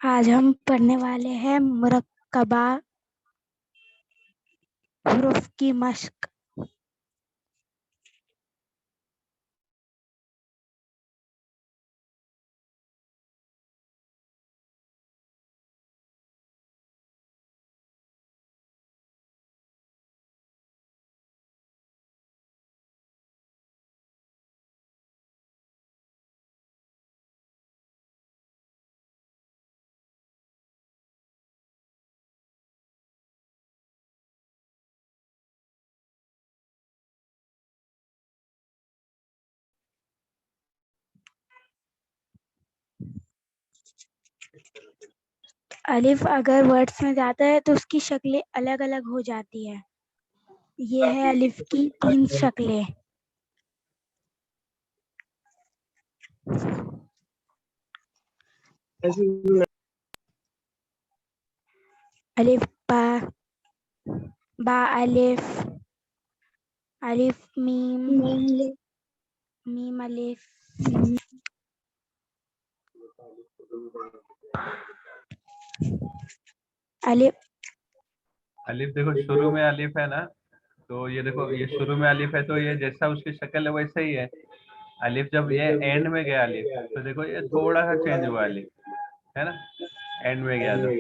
आज हम पढ़ने वाले हैं मुरक्कबा हुरूफ की मश्क। अलिफ अगर वर्ड्स में जाता है तो उसकी शक्लें अलग अलग हो जाती है। ये है अलिफ की 3 शक्लें। अलिफ बा, बा अलिफ, अलिफ मीम, मीम अलिफ, अलिफ अलिफ देखो शुरू में अलिफ है ना, तो ये देखो ये शुरू में अलिफ है तो ये जैसा उसकी शक्ल है वैसा ही है। अलिफ जब ये एंड में गया अलिफ तो देखो ये थोड़ा सा चेंज हुआ अलिफ, है ना। एंड में गया तो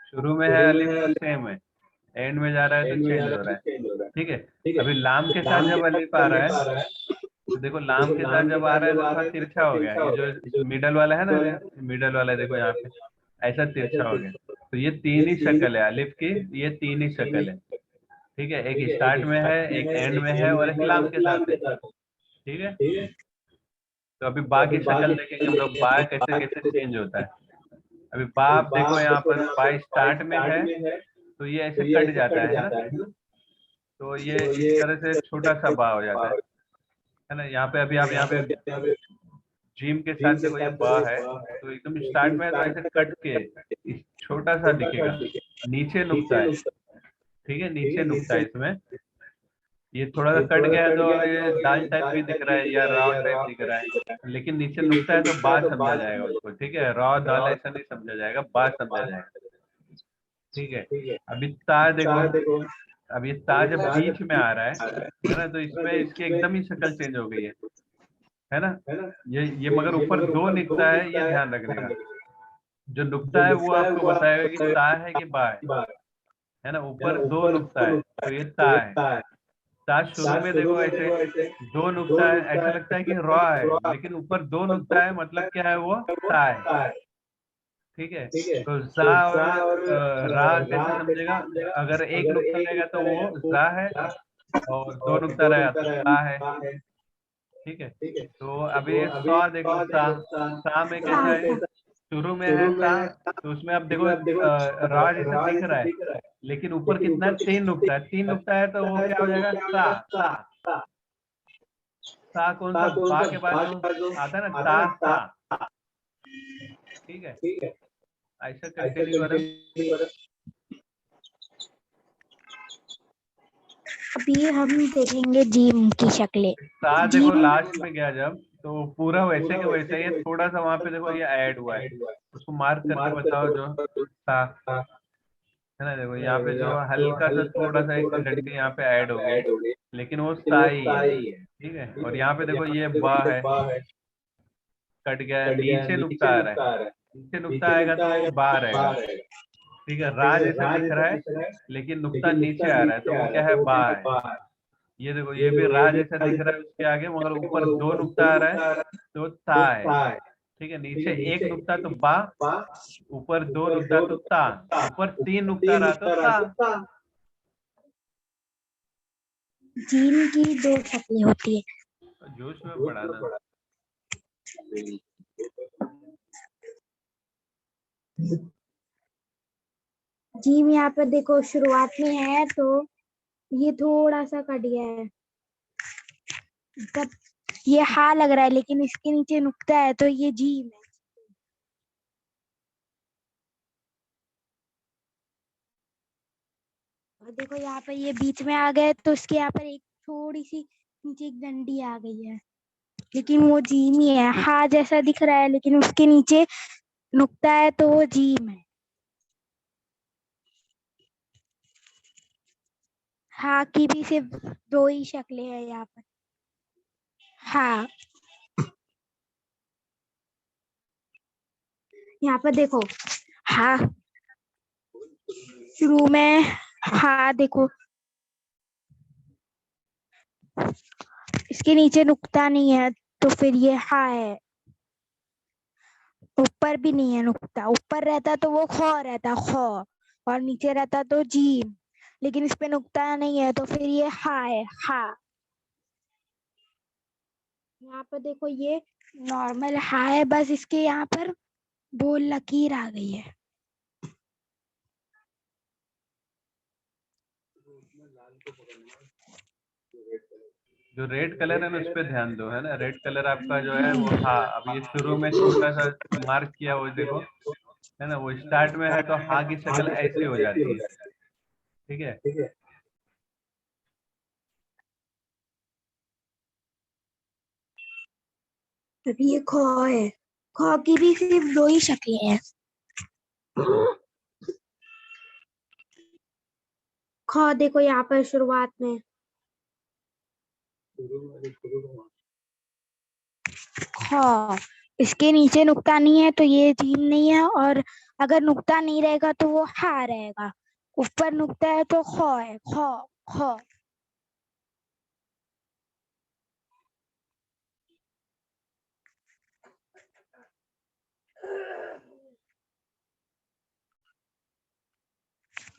शुरू में है अलिफ तो सेम है, एंड में जा रहा है तो चेंज हो रहा है। ठीक है। अभी लाम के साथ जब अलिफ आ रहा है तो देखो लाम के साथ जब आ रहा है तो थोड़ा तिरछा हो गया, ये जो मिडल वाला है ना, मिडल वाला है, देखो यहाँ पे ऐसा तिरछा हो गया। तो ये तीन ही शक्ल है अलिफ की, ये तीन ही शक्ल है। ठीक है, एक स्टार्ट में है, एक एंड में है और एक लाम के साथ है। ठीक है। तो अभी बा की शक्ल देखेंगे हम लोग, बा कैसे कैसे चेंज होता है। अभी बा आप देखो यहाँ पर, बा स्टार्ट में है तो ये ऐसे कट जाता है ना। तो ये इस तरह से छोटा सा बा हो जाता है ना। यहाँ पे अभी आप यहाँ पे जिम के साथ देखो ये बा है, तो एकदम स्टार्ट में है तो ऐसे कट के छोटा सा दिखेगा, नीचे नुकता है। ठीक है, नीचे नुकता है इसमें। ये थोड़ा सा कट गया तो ये दाल टाइप भी दिख रहा है या राव टाइप दिख रहा है, लेकिन नीचे नुकता है तो बा समझा जाएगा उसको। ठीक है, राव दाल ऐसा नहीं समझा जाएगा, बा समझा जाएगा। ठीक है। अभी ता देखो, अब ये ता जब बीच में आ रहा है ना, तो इसमें इसकी एकदम ही शक्ल चेंज हो गई है ना। ये मगर ऊपर दो निकता है, ये ध्यान रखने का। जो नुकता है वो आपको बताएगा कि ता है कि बा है ना। ऊपर दो नुकता है तो ये ता है। ता शुरू में देखो ऐसे दो नुकता है, ऐसा लगता है कि रॉ है, लेकिन ऊपर दो नुकता है, मतलब क्या है वो, ता है। ठीक है। तो जा और रा कैसे समझेगा, अगर एक नुकता रहेगा तो वो जा है और दो नुकता रहेगा तो ता है। ठीक है। तो अभी सा देखो, सा सा में कैसा है, शुरू में है सा, तो उसमें अब देखो रा जैसा दिख रहा है, लेकिन ऊपर कितना है, तीन नुकता है। तीन नुकता है तो वो क्या हो जाएगा, सा सा। सा कौन सा, बा के बाद जो आता है ना, ता सा। ठीक है, ऐसा कंटिन्यू करो। अभी हम देखेंगे जीम की शक्लें। सा देखो जीम लास्ट में गया जब, तो पूरा वैसे के वैसे ही है, थोड़ा सा वहां पे देखो ये ऐड हुआ है, उसको मार्क करके बताओ जो सा, है ना। देखो यहाँ पे जो हल्का सा थोड़ा सा एक लड़के यहाँ पे ऐड हो गई, लेकिन वो सा ही है। ठीक है। और यहाँ पे देखो ये बा है, कट गया है, नीचे नुकता आ रहा है, नीचे नुकता आएगा तो वो बा रहेगा। ठीक है, रा जैसा दिख रहा है लेकिन नुकता नीचे आ रहा है तो वो क्या है, बा है। ये देखो ये भी रा जैसा दिख रहा है उसके आगे, मगर ऊपर दो नुकता आ रहा है तो ता है। ठीक है, नीचे एक नुकता तो बा, ऊपर दो नुकता तो ता, ऊपर तीन नुकता रहा तो ता। जीम की 2 शक्लें होती है। जोश में पड़ा ना। जीम यहाँ पर देखो शुरुआत में है तो ये थोड़ा सा कट गया है, तब ये हा लग रहा है, लेकिन इसके नीचे नुक्ता है तो ये जीम है। और देखो यहाँ पर ये बीच में आ गए तो इसके यहाँ पर एक थोड़ी सी नीचे एक डंडी आ गई है, लेकिन वो जीम ही है। हा जैसा दिख रहा है लेकिन उसके नीचे नुक्ता है तो वो जीम है। हाँ की भी सिर्फ 2 ही शक्लें हैं यहाँ पर। हाँ यहाँ पर देखो, हाँ शुरू में, हाँ देखो इसके नीचे नुक्ता नहीं है तो फिर ये हाँ है। ऊपर भी नहीं है नुक्ता, ऊपर रहता तो वो खो रहता, खो, और नीचे रहता तो जीम, लेकिन इस पे नुक्ता नहीं है तो फिर ये हा है, हा। यहाँ पर देखो ये नॉर्मल हा है, बस इसके यहाँ पर वो लकीर आ गई है। जो रेड कलर है ना उस पे ध्यान दो, है ना, रेड कलर आपका जो है वो, हाँ अब ये शुरू में छोटा सा मार्क किया वो देखो, है ना, वो स्टार्ट में है तो हा की शक्ल ऐसी हो जाती है, ठीक है। अभी ये खो है, खो की भी सिर्फ 2 ही शक्लें हैं। खो देखो यहाँ पर शुरुआत में, खो, इसके नीचे नुक्ता नहीं है तो ये जीम नहीं है, और अगर नुक्ता नहीं रहेगा तो वो हा रहेगा, ऊपर नुक्ता है तो खो है, खो, खो।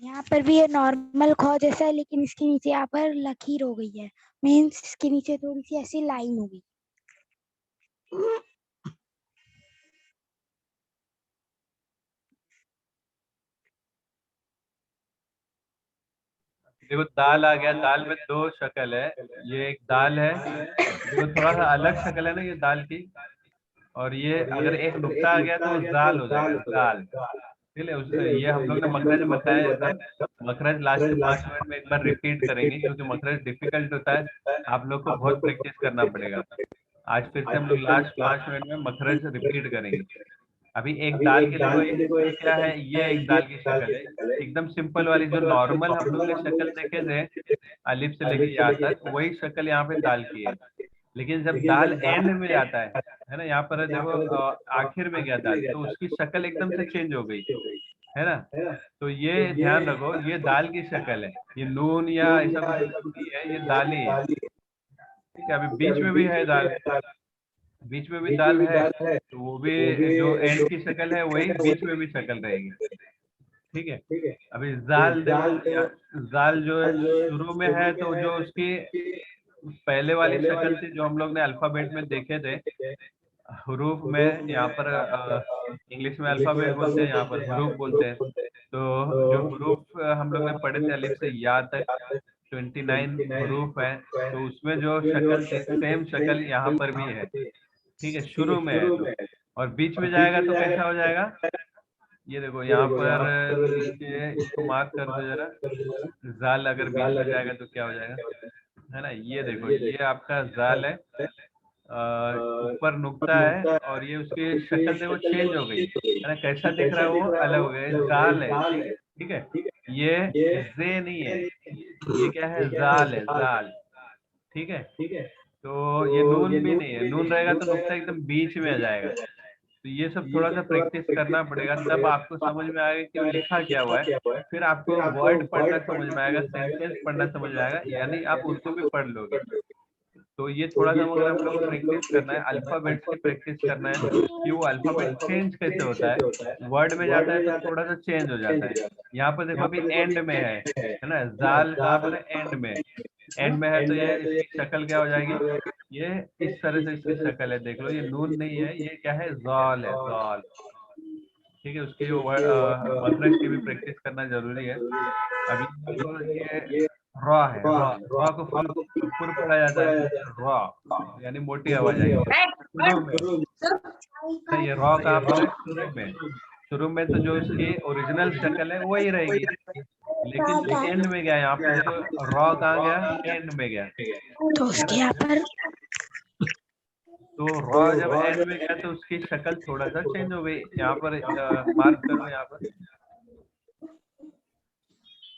यहाँ पर भी ये नॉर्मल खो जैसा है, लेकिन इसके नीचे यहाँ पर लकीर हो गई है, मीन्स इसके नीचे थोड़ी सी ऐसी लाइन हो गई। देखो दाल आ गया, दाल में 2 शक्ल है, ये एक दाल है, देखो थोड़ा सा अलग शक्ल है ना ये दाल की, और ये अगर एक नुक्ता आ गया तो वो जाल हो जाएगा, जाल, ठीक है। ये हम लोग ने मखरज बताया सब, मखरज लास्ट के 5 मिनट में एक बार रिपीट करेंगे क्योंकि मखरज डिफिकल्ट होता है, आप लोग को बहुत प्रैक्टिस करना पड़ेगा। आज फिर से हम लोग लास्ट 5 मिनट में मखरज रिपीट करेंगे। अभी एक दाल की देखो, ये क्या है, ये एक दाल की शक्ल है, एकदम सिंपल वाली जो नॉर्मल हम लोग ने शक्ल देखे थे अलिफ से लेके या तक, वही शक्ल यहाँ पे दाल की है। लेकिन जब दाल एंड में जाता है ना, यहाँ पर देखो आखिर में गया दाल तो उसकी शक्ल एकदम से चेंज हो गई, है ना। तो ये ध्यान रखो, ये दाल की शक्ल है, ये नून या ऐसा कुछ नहीं है, ये दाल ही है, ठीक है। अभी बीच में भी है दाल, बीच में भी दाल है, तो वो भी जो एंड की शक्ल है वही बीच में भी शक्ल रहेगी, ठीक है। अभी जाल देखो, जाल जो है शुरू में है तो जो उसकी पहले वाली शक्ल थी जो हम लोग ने अल्फाबेट में देखे थे, हरूफ में, यहाँ पर इंग्लिश में अल्फाबेट बोलते हैं, यहाँ पर हरूफ बोलते हैं। तो जो हरूफ हम लोग ने पढ़े थे अलिफ से या तक 29 हरूफ है, तो उसमें जो शक्ल थी सेम शक्ल यहाँ पर भी है, ठीक है, शुरू में है तो। और बीच में जाएगा तो कैसा हो जाएगा, ये देखो यहाँ पर नीचे इसको मार्क कर दो जरा, जाल अगर बीच में जाएगा तो क्या हो जाएगा, है ना, ये देखो ये आपका जाल है, ऊपर नुक्ता है, और ये उसकी शक्ल देखो चेंज हो गई, है ना, कैसा दिख रहा है वो अलग हो गया, ये जाल है, ठीक है, ये जे नहीं है, ये क्या है, जाल है, जाल, ठीक है। तो ये नून भी नहीं है, नून रहेगा तो नुक्ता एकदम बीच में आ जाएगा, तो ये सब थोड़ा सा प्रैक्टिस करना पड़ेगा, तब आपको समझ में आएगा कि वो लिखा क्या हुआ है, फिर आपको वर्ड पढ़ना समझ में आएगा, सेंटेंस पढ़ना समझ में आएगा, यानी आप उर्दू भी पढ़ लोगे। तो ये थोड़ा सा मगर हम लोग को प्रैक्टिस करना है, अल्फाबेट्स की प्रैक्टिस करना है कि वो अल्फाबेट चेंज कैसे होता है, वर्ड में जाता है तो थोड़ा सा चेंज हो जाता है। यहाँ पर देखो अभी एंड में है ना, जाल कहाँ पर है, एंड में, एंड में है तो ये इसकी शक्ल क्या हो जाएगी, ये इस तरह से इसकी शक्ल है, देख लो ये नून नहीं है, ये क्या है, जाल है, जाल, ठीक है। उसकी जो मखरज की भी प्रैक्टिस करना जरूरी है। अभी देखो ये रॉ है, रॉ, रॉ को फुल फुल पढ़ा जाता है, रॉ यानी मोटी आवाज आएगी शुरू में, ये रॉ कहाँ पर है, शुरू में, शुरू में तो जो इसकी ओरिजिनल शक्ल है वही रहेगी, लेकिन जो एंड में गया यहाँ पे देखो रॉ कहाँ गया, एंड में गया, तो है उसके ना। यहाँ पर तो रॉ जब एंड में गया तो उसकी शक्ल थोड़ा सा चेंज हो गई। यहाँ पर मार्क करो, यहाँ पर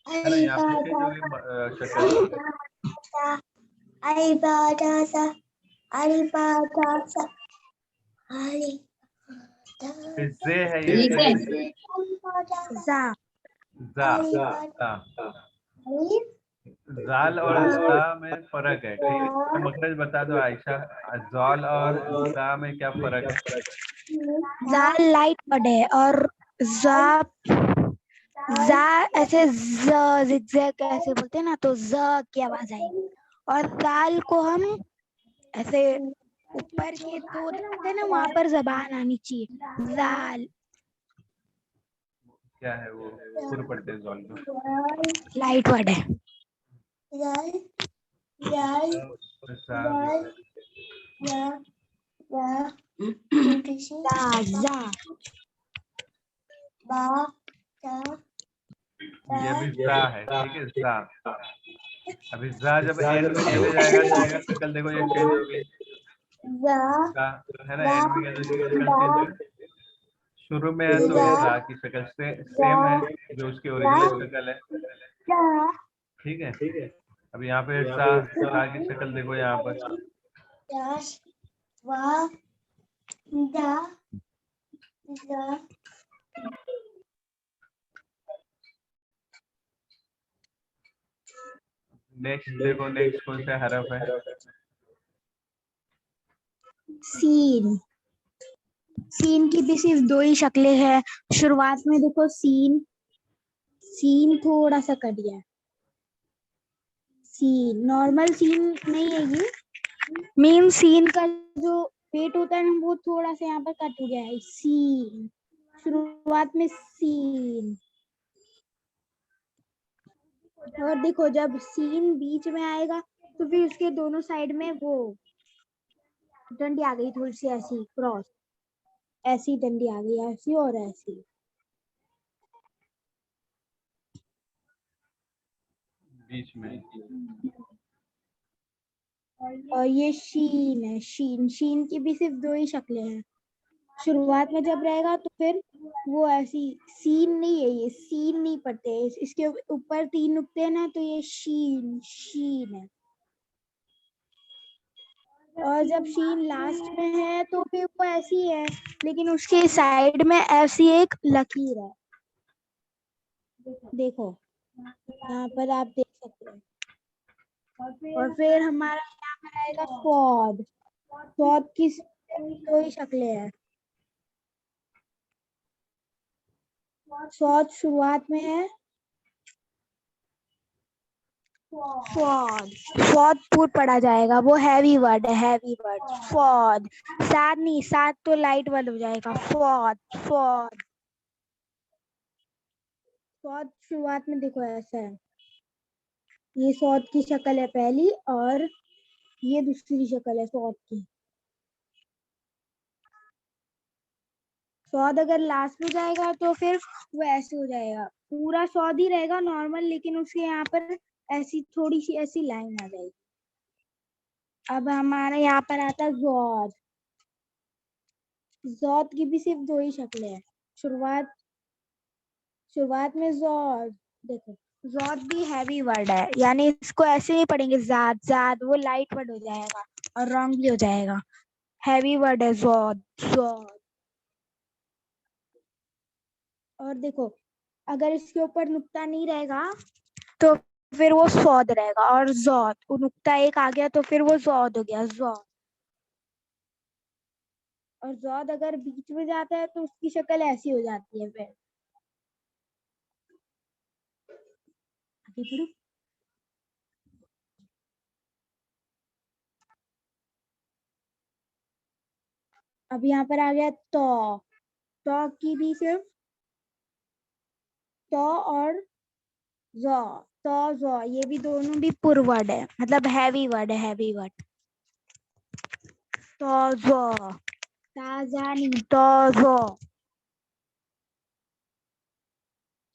है ना, यहाँ पे चेंज हो गई शक्ल। जे है ये ठीक है। जा जा जा। जाल और जा में फर्क है, ठीक है। तो मखरज बता दो आयशा, जाल और जा में क्या फर्क है? जाल लाइट वर्ड है और जा जा ऐसे जिगजैग ऐसे बोलते हैं ना, तो ज की आवाज आएगी। और जाल को हम ऐसे ऊपर के दो दांत है ना, वहां पर जबान आनी चाहिए। जाल क्या है वो? पूरे पढ़ते हैं जाल को। लाइट वर्ड है। जा ये भी जा है, ठीक है, जा। अभी जा जब एंड में चले जाएगा तो इसकी शक्ल देखो, ये चेंज हो गई। जा है ना, एंड में गया तो इसकी शक्ल चेंज हो गई। शुरू में है तो जा की शक्ल सेम है जो उसकी ओरिजिनल शक्ल है, ठीक है। अब यहाँ पे जा की शक्ल देखो, यहाँ पर नेक्स्ट देखो, नेक्स्ट कौन सा हरफ है? सीन। सीन की भी सिर्फ दो ही शक्लें हैं। शुरुआत में देखो सीन, सीन थोड़ा सा कट गया है। सीन नॉर्मल सीन नहीं है ये, मेन सीन का जो पेट होता है ना, वो थोड़ा सा यहाँ पर कट हो गया है। सीन शुरुआत में सीन। और देखो जब सीन बीच में आएगा तो फिर उसके दोनों साइड में वो डंडी आ गई, थोड़ी सी ऐसी क्रॉस, ऐसी डंडी आ गई, ऐसी और ऐसी। बीच में और ये शीन है। शीन, शीन की भी सिर्फ दो ही शक्लें हैं। शुरुआत में जब रहेगा तो फिर वो ऐसी, सीन नहीं है ये, सीन नहीं पढ़ते, इसके ऊपर तीन नुक्ते हैं ना, तो ये शीन, शीन है। और जब शीन लास्ट में है तो फिर वो ऐसी है, लेकिन उसके साइड में ऐसी एक लकीर है। देखो यहाँ पर आप देख सकते हैं। और फिर हमारा यहाँ पर आएगा स्वाद। स्वाद की दो ही शक्लें हैं। स्वाद शुरुआत में है, स्वाद, स्वाद पूर पढ़ा जाएगा, वो हैवी वर्ड है, हैवी वर्ड। स्वाद, साद नहीं, साद तो लाइट वर्ड हो जाएगा। स्वाद, स्वाद, स्वाद शुरुआत में देखो ऐसा है। ये स्वाद की शक्ल है पहली, और ये दूसरी शक्ल है स्वाद की। स्वाद अगर लास्ट में जाएगा तो फिर वो ऐसे हो जाएगा, पूरा स्वाद ही रहेगा नॉर्मल, लेकिन उसके यहाँ पर ऐसी थोड़ी सी ऐसी लाइन आ जाएगी। अब हमारा यहाँ पर आता है जॉद। जॉद की भी सिर्फ दो ही शक्लें हैं। शुरुआत में जॉद, देखो जॉद भी हैवी वर्ड है, यानी इसको ऐसे नहीं पढ़ेंगे जाद जाद, वो लाइट वर्ड हो जाएगा और रॉन्ग भी हो जाएगा। हैवी वर्ड है जॉद, जॉद। और देखो अगर इसके ऊपर नुक्ता नहीं रहेगा तो फिर वो सौद रहेगा, और जौद, वो नुक्ता एक आ गया तो फिर वो जौद हो गया, जौद। और जौद अगर बीच में जाता है तो उसकी शक्ल ऐसी हो जाती है। फिर आगे बढ़ो। अब यहाँ पर आ गया तो की भी सिर्फ तो और जॉ, तो जॉ, ये भी दोनों भी पुर वर्ड है, मतलब हैवी वर्ड है, हैवी वर्ड। तो जॉ, ताजा नहीं, तो जॉ।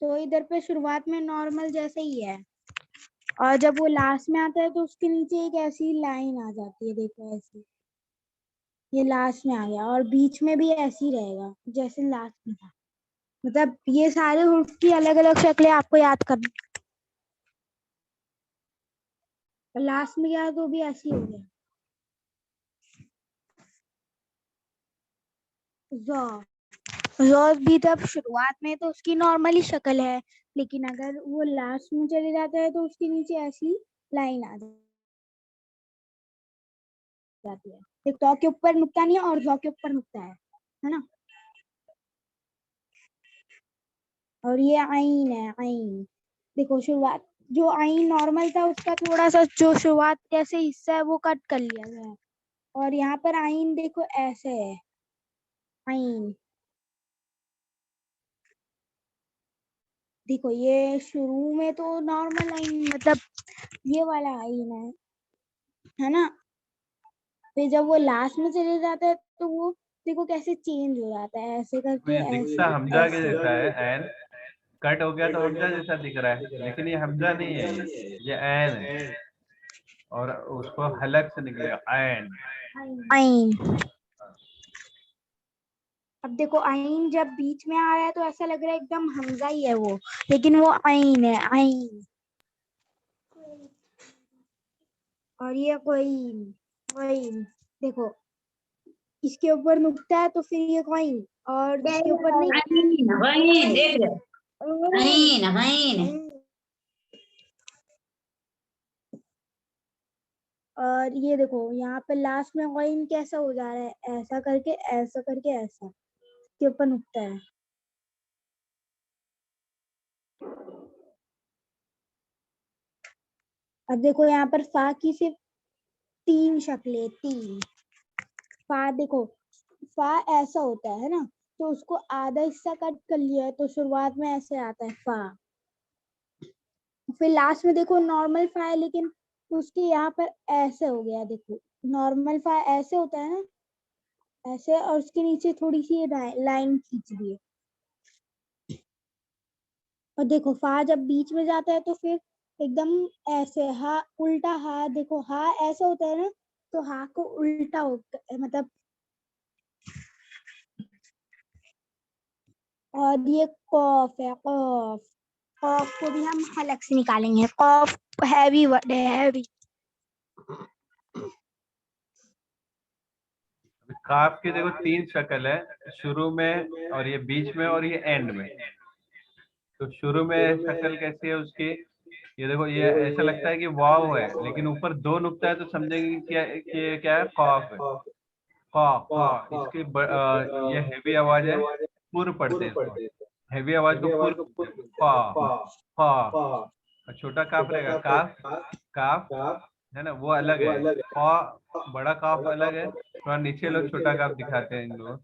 तो इधर पे शुरुआत में नॉर्मल जैसे ही है, और जब वो लास्ट में आता है तो उसके नीचे एक ऐसी लाइन आ जाती है, देखो ऐसी। ये लास्ट में आ गया और बीच में भी ऐसे ही रहेगा जैसे लास्ट में था। मतलब ये सारे हुर्फ की अलग अलग शक्लें आपको याद करनी। लास्ट में गया तो भी ऐसे ही हो गया। ज़ भी तब शुरुआत में तो उसकी नॉर्मली शक्ल है, लेकिन अगर वो लास्ट में चले जाता है तो उसके नीचे ऐसी लाइन आ जाती है। एक तो के ऊपर नुक्ता नहीं है और जौ के ऊपर नुक्ता है ना। और ये आइन है, आइन। देखो शुरुआत जो आइन नॉर्मल था उसका थोड़ा सा जो शुरुआत कैसे हिस्सा है वो कट कर लिया गया है। और यहाँ पर आइन देखो ऐसे है, आइन। देखो ये शुरू में तो नॉर्मल आइन मतलब ये वाला आइन है ना। फिर जब वो लास्ट में चले जाता है तो वो देखो कैसे चेंज हो जाता है, ऐसे तो करके ये दिखता ऐसे हमजा के ऐसे। जैसा है, एन कट हो गया तो हमजा जैसा दिख रहा है, लेकिन ये हमजा नहीं है, ये एन है। और उसको हलक से निकलेगा एन। आइन। अब देखो आइन जब बीच में आ रहा है तो ऐसा लग रहा है एकदम हमजा ही है वो, लेकिन वो आइन है, आइन। और ये कोइन, कोइन। देखो इसके ऊपर नुक्ता है तो फिर ये कोइन, और इसके ऊपर नहीं। आइन आइन देख रहे हो? आइन आइन और ये देखो यहाँ पे लास्ट में कोइन कैसा हो जा रहा है, ऐसा करके ऐसा करके ऐसा, इसके ऊपर नुक्ता है। अब देखो यहाँ पर फा की सिर्फ 3 शक्लें, 3। फा देखो, फा ऐसा होता है ना, तो उसको आधा हिस्सा कट कर लिया है तो शुरुआत में ऐसे आता है फा। फिर लास्ट में देखो नॉर्मल फा है, लेकिन उसके यहाँ पर ऐसे हो गया। देखो नॉर्मल फा ऐसे होता है ना, ऐसे, और उसके नीचे थोड़ी सी लाइन खींच दी है। और देखो फा जब बीच में जाता है तो फिर एकदम ऐसे हा, उल्टा हा। देखो हा ऐसा होता है ना, तो हा को उल्टा होता है मतलब। और ये कॉफ है, कॉफ। कॉफ को भी हम हलक से निकालेंगे। कॉफ हैवी वर्ड है, हैवी। काफ की देखो 3 शक्ल है, शुरू में और ये बीच में और ये एंड में। तो शुरू में शक्ल कैसी है उसकी, ये देखो, ये ऐसा लगता है कि वाव है, लेकिन ऊपर 2 नुक्ता है तो समझेंगे कि ये क्या है, कॉफ है। कॉ कॉ इसकी ये हैवी आवाज है, पुर पढ़ते हैं इसको, हैवी आवाज को पुर बोलते हैं, कॉ कॉ। और छोटा काफ रहेगा, काफ, काफ है ना, वो अलग है। कॉ बड़ा काफ अलग है, थोड़ा नीचे लोग छोटा काफ दिखाते हैं इन लोग।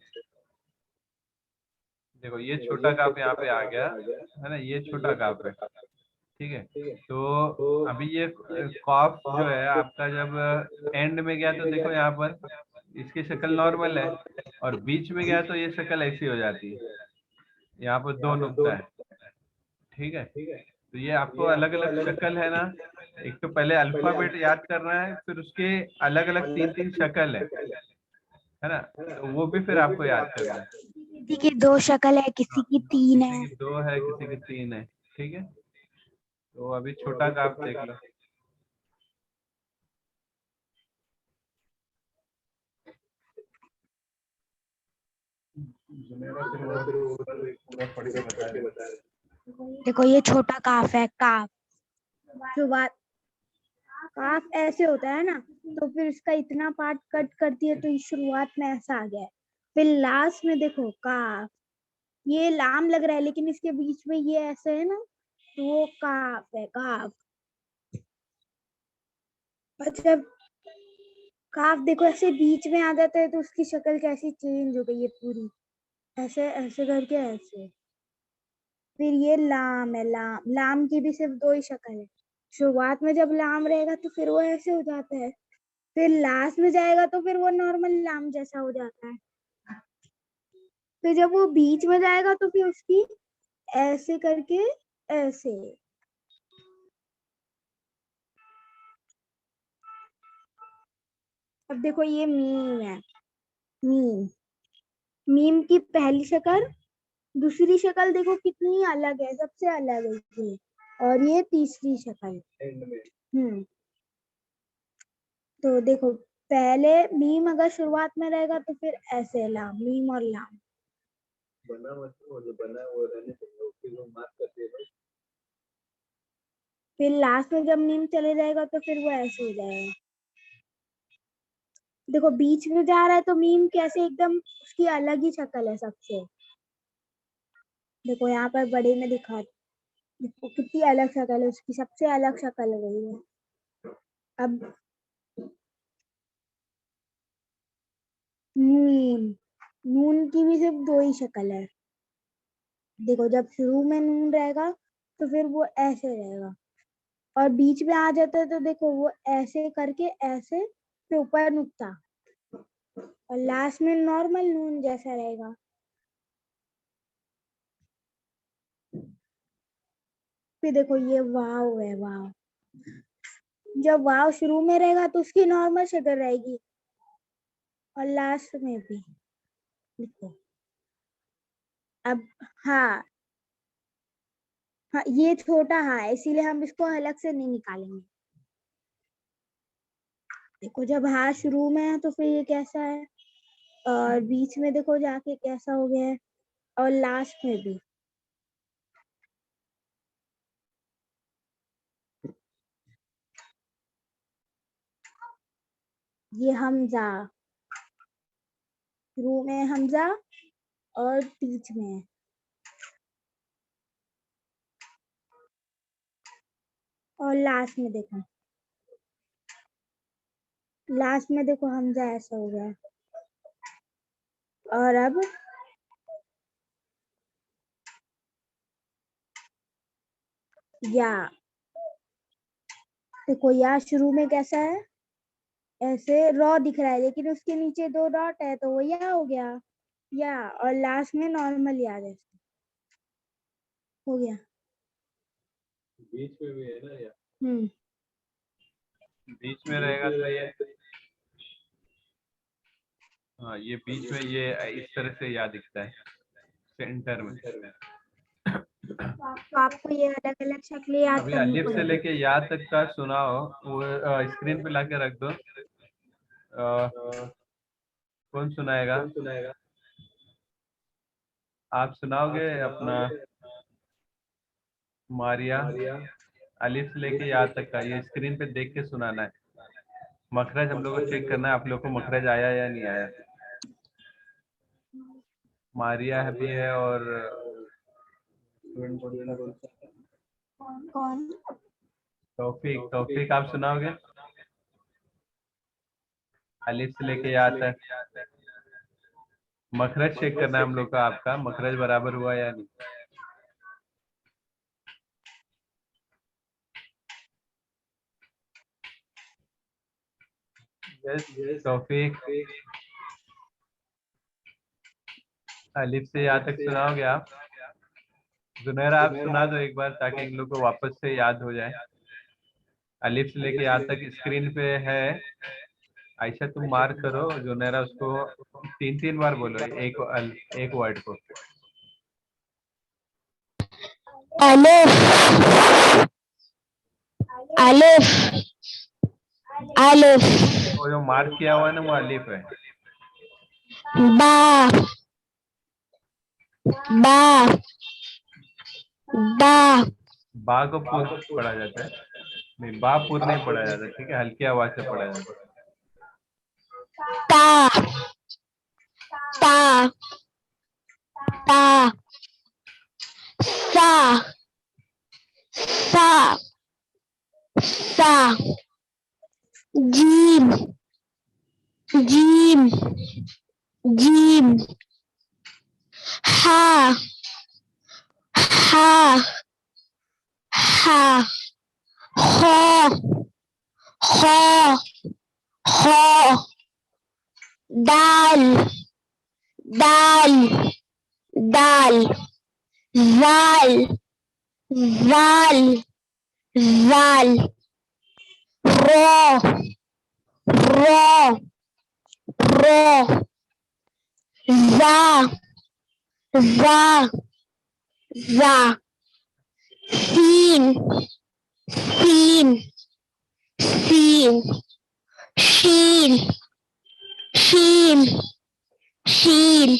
देखो ये छोटा काफ यहाँ पे आ गया है ना, ये छोटा काफ है, ठीक है। तो अभी ये कॉफ जो है आपका जब एंड में गया तो देखो यहाँ पर इसकी शक्ल नॉर्मल है, और बीच में गया तो ये शक्ल ऐसी हो जाती है, यहाँ पर 2 नुक्ता है, ठीक है। तो ये आपको अलग अलग शक्ल है ना, एक तो पहले अल्फाबेट याद करना है, फिर उसके अलग अलग 3-3 शक्ल है ना, तो वो भी फिर आपको याद करना है। किसी की 2 शक्ल है, किसी हाँ, की 3 किसी है। की 2 है, किसी की 3 है, ठीक है। तो अभी छोटा काफ देख लो। देखो ये छोटा काफ है, काफ। शुरुआत काफ ऐसे होता है ना, तो फिर इसका इतना पार्ट कट करती है तो ये शुरुआत में ऐसा आ गया है। फिर लास्ट में देखो काफ, ये लाम लग रहा है लेकिन इसके बीच में ये ऐसे है ना, तो वो काफ है, काफ। और जब काफ देखो ऐसे बीच में आ जाता है तो उसकी शक्ल कैसी चेंज हो गई है पूरी, ऐसे ऐसे करके ऐसे। फिर ये लाम है, लाम। लाम की भी सिर्फ 2 ही शक्ल है। शुरुआत में जब लाम रहेगा तो फिर वो ऐसे हो जाता है, फिर लास्ट में जाएगा तो फिर वो नॉर्मल लाम जैसा हो जाता है। फिर जब वो बीच में जाएगा तो फिर उसकी ऐसे करके ऐसे। अब देखो ये मीम है, मीम। मीम की पहली शक्ल, दूसरी शक्ल देखो कितनी अलग है, सबसे अलग है ये, और ये तीसरी शक्ल। तो देखो पहले मीम अगर शुरुआत में रहेगा तो फिर ऐसे लाम, मीम और लाम। बना मतलब जो बना वो रहने चाहिए, उसके जो मार्क करते हैं। फिर लास्ट में जब मीम चले जाएगा तो फिर वो ऐसे हो जाएगा। देखो बीच में जा रहा है तो मीम कैसे एकदम उसकी अलग ही शक्ल है सबसे। देखो यहाँ पर बड़े में दिखा, देखो कितनी अलग शक्ल है उसकी, सबसे अलग शक्ल है वही है। अब नून, नून की भी सिर्फ दो ही शक्ल है। देखो जब शुरू में नून रहेगा तो फिर वो ऐसे रहेगा, और बीच में आ जाता है तो देखो वो ऐसे करके ऐसे, फिर ऊपर नुक्ता, और लास्ट में नॉर्मल नून जैसा रहेगा। फिर देखो ये वाव है, वाव। जब वाव शुरू में रहेगा तो उसकी नॉर्मल शक्ल रहेगी, और लास्ट में भी देखो। अब हाँ, हाँ ये छोटा हाँ है, इसीलिए हम इसको अलग से नहीं निकालेंगे। देखो जब हाँ शुरू में है तो फिर ये कैसा है, और बीच में देखो जाके कैसा हो गया है, और लास्ट में भी। ये हमजा, शुरू में हमजा और बीच में है, और लास्ट में देखो, लास्ट में देखो हमजा ऐसा हो गया। और अब या, देखो या शुरू में कैसा है, ऐसे रॉ दिख रहा है लेकिन उसके नीचे दो डॉट है तो वो या हो गया या, और लास्ट में नॉर्मल या जैसे हो गया। बीच में भी है ना या? बीच में रहेगा तो ये, हाँ ये बीच में ये इस तरह से याद दिखता है सेंटर में। तो आपको ये अलग अलग शक्लें याद अभी करनी अलिफ से पड़ेगी। लेके या तक का सुनाओ, वो स्क्रीन पे लाके रख दो। कौन सुनाएगा? आप सुनाओगे अपना? मारिया। अलिफ से लेके या तक का ये स्क्रीन पे देख के सुनाना है। मखरज हम लोग को चेक करना है, आप लोग को मखरज आया या नहीं आया। मारिया भी है और कौन? तौफीक। तौफीक आप सुनाओगे? अलिफ से लेके या तक मखरज चेक करना है हम लोग का, आपका मखरज बराबर हुआ या नहीं। यस तौफीक। अलिफ से या तक सुनाओगे आप? जुनैरा आप सुना दो एक बार ताकि इन लोग को वापस से याद हो जाए। अलिफ से लेके या तक स्क्रीन पे है। आयशा तुम मार्क करो, जुनैरा उसको 3 बार बोलो एक वर्ड को। अलिफ, अलिफ, अलिफ। वो जो मार्क किया हुआ है ना वो अलिफ है। बा, बा, बा, बा को पूर पढ़ा जाता है, नहीं बा पूर नहीं पढ़ा जाता, ठीक है, हल्की आवाज से पढ़ा जाता है। ता, ता, ता, सा, सा, सा, जीम, जीम, जीम, हा, हा, हा, खो, खो, खो, दाल, दाल, दाल, जाल, जाल, जाल, रो, रो, रो, जा जा जा सीन सीन सीन शीन शीन शीन सीन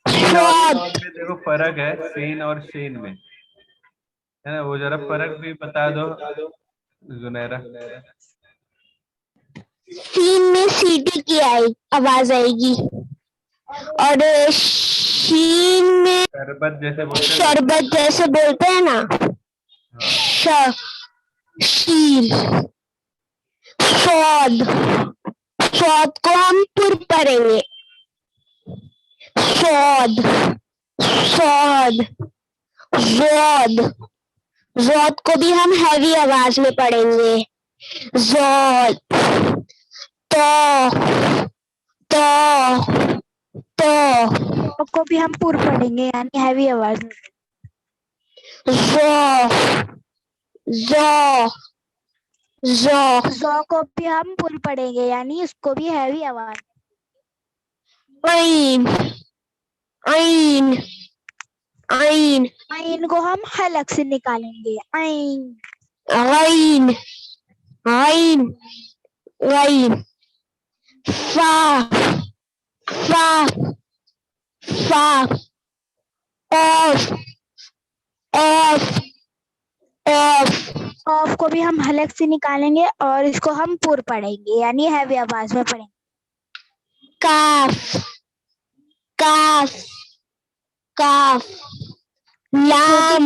और स्वाद शॉद में देखो फर्क है, सीन और शीन में, है ना? वो जरा फर्क भी बता दो जुनैरा। सीन में सीटी की आवाज आएगी और शीन में शरबत जैसे बोलते हैं वैसे। शरबत जैसे बोलते हैं ना। हाँ श शीन स्वाद स्वाद को हम पुर पढ़ेंगे स्वाद स्वाद ज़ौद ज़ौद को भी हम हैवी आवाज में पढ़ेंगे ज़ौद तो तो तो को भी हम पुर पढ़ेंगे यानी हैवी आवाज में ज़ौ ज़ौ ज़ौ ज़ौ को भी हम पुर पढ़ेंगे यानी उसको भी हैवी आवाज ऐन ऐन ऐन ऐन को हम हलक से निकालेंगे ऐन ऐन ऐन ऐन फा फा फा ऑफ ऑफ ऑफ ऑफ को भी हम हलक से निकालेंगे और इसको हम पुर पढ़ेंगे यानी हैवी आवाज में पढ़ेंगे काफ काफ काफ लाम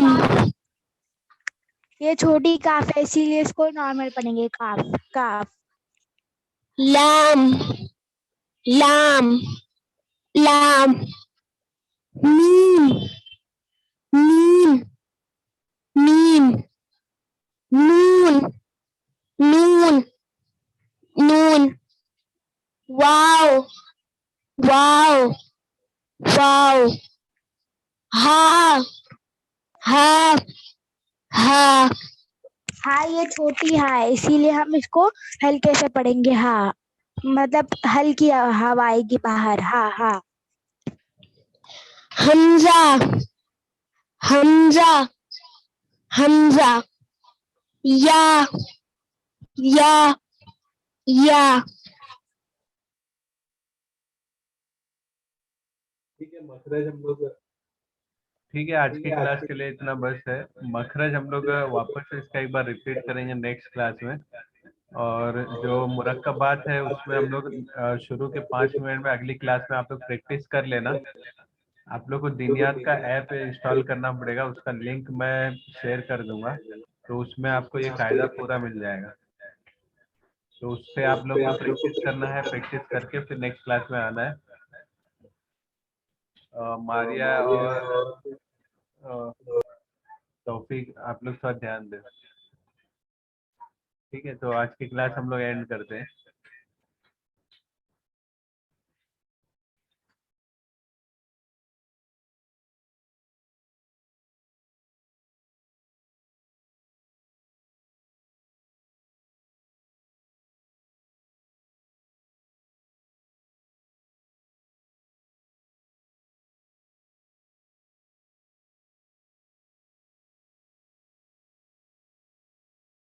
ये छोटी काफ है इसीलिए इसको नॉर्मल पढ़ेंगे काफ काफ लाम लाम लाम मीम मीम मीम नून नून नून वाव वाव वाव हा हा हा हा ये छोटी हा है इसीलिए हम इसको हल्के से पढ़ेंगे हा मतलब हल्की हवा आएगी बाहर हा हा हमजा हमजा हमजा या या या ठीक है मखरज हम लोग, ठीक है आज की क्लास के लिए इतना बस है। मखरज हम लोग वापस से इसका एक बार रिपीट करेंगे नेक्स्ट क्लास में। और जो मुरक्कबात है उसमें हम लोग शुरू के 5 मिनट में अगली क्लास में आप लोग प्रैक्टिस कर लेना। आप लोग को दिनियात का ऐप इंस्टॉल करना पड़ेगा, उसका लिंक मैं शेयर कर दूंगा, तो उसमें आपको ये कायदा पूरा मिल जाएगा। तो उससे आप लोग को प्रैक्टिस करना है, प्रैक्टिस करके फिर नेक्स्ट क्लास में आना है। मारिया और तौफीक आप लोग थोड़ा ध्यान दें। ठीक है, तो आज की क्लास हम लोग एंड करते हैं।